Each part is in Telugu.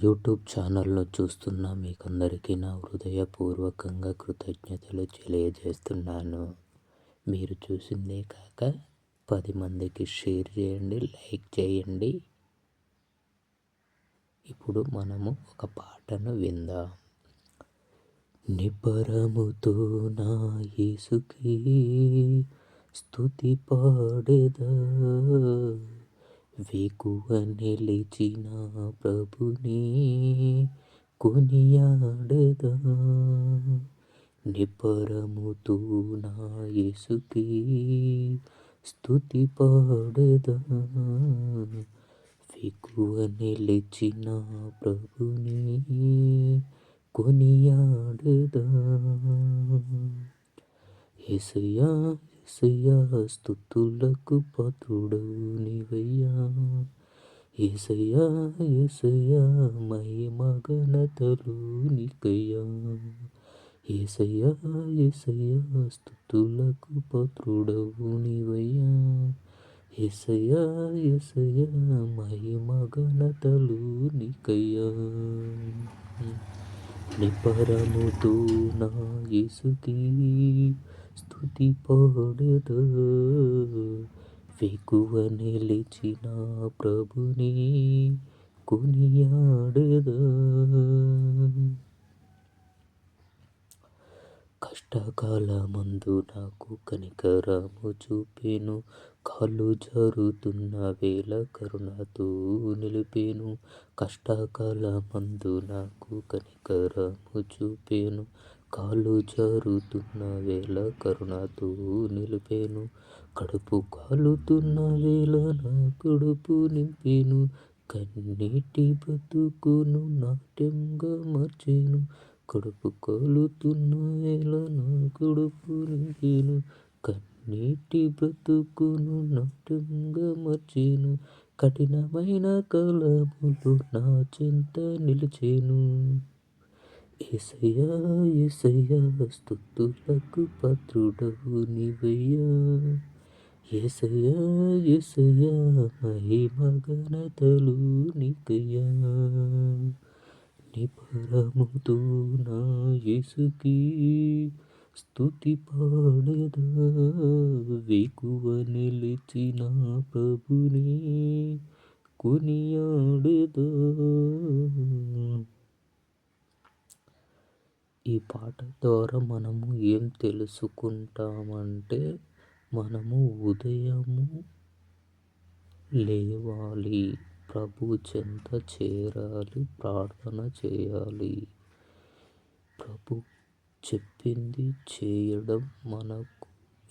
యూట్యూబ్ ఛానల్ను చూస్తున్న మీకందరికీ నా హృదయపూర్వకంగా కృతజ్ఞతలు తెలియజేస్తున్నాను. మీరు చూసిందే కాక 10 మందికి షేర్ చేయండి, లైక్ చేయండి. ఇప్పుడు మనము ఒక పాటను విందాం. నిబ్బరముతో నా యేసుకి స్తుతి పాడెదా, వేకువ నిలిచిన ప్రభుని కొనియాడెదా. నిబ్బరముతో నా యేసుకి స్తుతి పాడెదా, వేకువ నిలిచిన ప్రభుని కొనియాడెదా. యేసయ్యా యేసయ్యా స్తుతులకు పాత్రుడవు నీవయ్యా. యేసయ్యా యేసయ్యా మహిమ ఘనతలు నీకయ్యా. యేసయ్యా యేసయ్యా స్తుతులకు పాత్రుడవు నీవయ్యా. యేసయ్యా యేసయ్యా మహిమ ఘనతలు నీకయ్యా. నిబ్బరముతో నా యేసుకి స్తుతి పాడెదా, వేకువ నిలిచిన ప్రభుని కొనియాడెదా. కష్టకాలమందు నాకు కనికరము చూపెను, కాళ్ళు జారుతున్న వేళ కరుణతో నిలిపెను. కష్టకాలమందు నాకు కనికరము చూపెను, కాళ్ళు జారుతున్న వేళ కరుణతో నిలిపెను. కడుపు కాలుతున్న వేళ నా కడుపు నింపెను, కన్నీటి బ్రతుకును నాట్యంగా మార్చెను. కడుపు కాలుతున్న వేళ నా కడుపు నింపెను, కన్నీటి బ్రతుకును నాట్యంగా మార్చెను. కఠినమైన కాలములో నా చెంత నిలిచెను. యేసయ్యా యేసయ్యా స్తుతులకు పాత్రుడవు నీవయ్యా. యేసయ్యా యేసయ్యా మహిమ ఘనతలు నీకయ్యా. నిబ్బరముతో నా యేసుకి స్తుతి పాడెదా, వేకువ నిలిచిన ప్రభుని కొనియాడెదా. ఈ పాట ద్వారా మనము ఏం తెలుసుకుంటామంటే, మనము ఉదయము లేవాలి, ప్రభు చెంత చేరాలి, ప్రార్థన చేయాలి. ప్రభు చెప్పింది చేయడం మనకు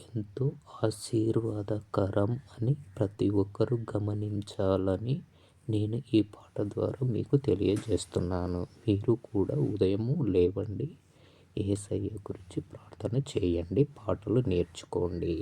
ఎంతో ఆశీర్వాదకరం అని ప్రతి ఒక్కరూ గమనించాలని నేను ఈ పాట ద్వారా మీకు తెలియజేస్తున్నాను. మీరు కూడా ఉదయము లేవండి, యేసయ్య గురించి ప్రార్థన చేయండి, పాటలు నేర్చుకోండి.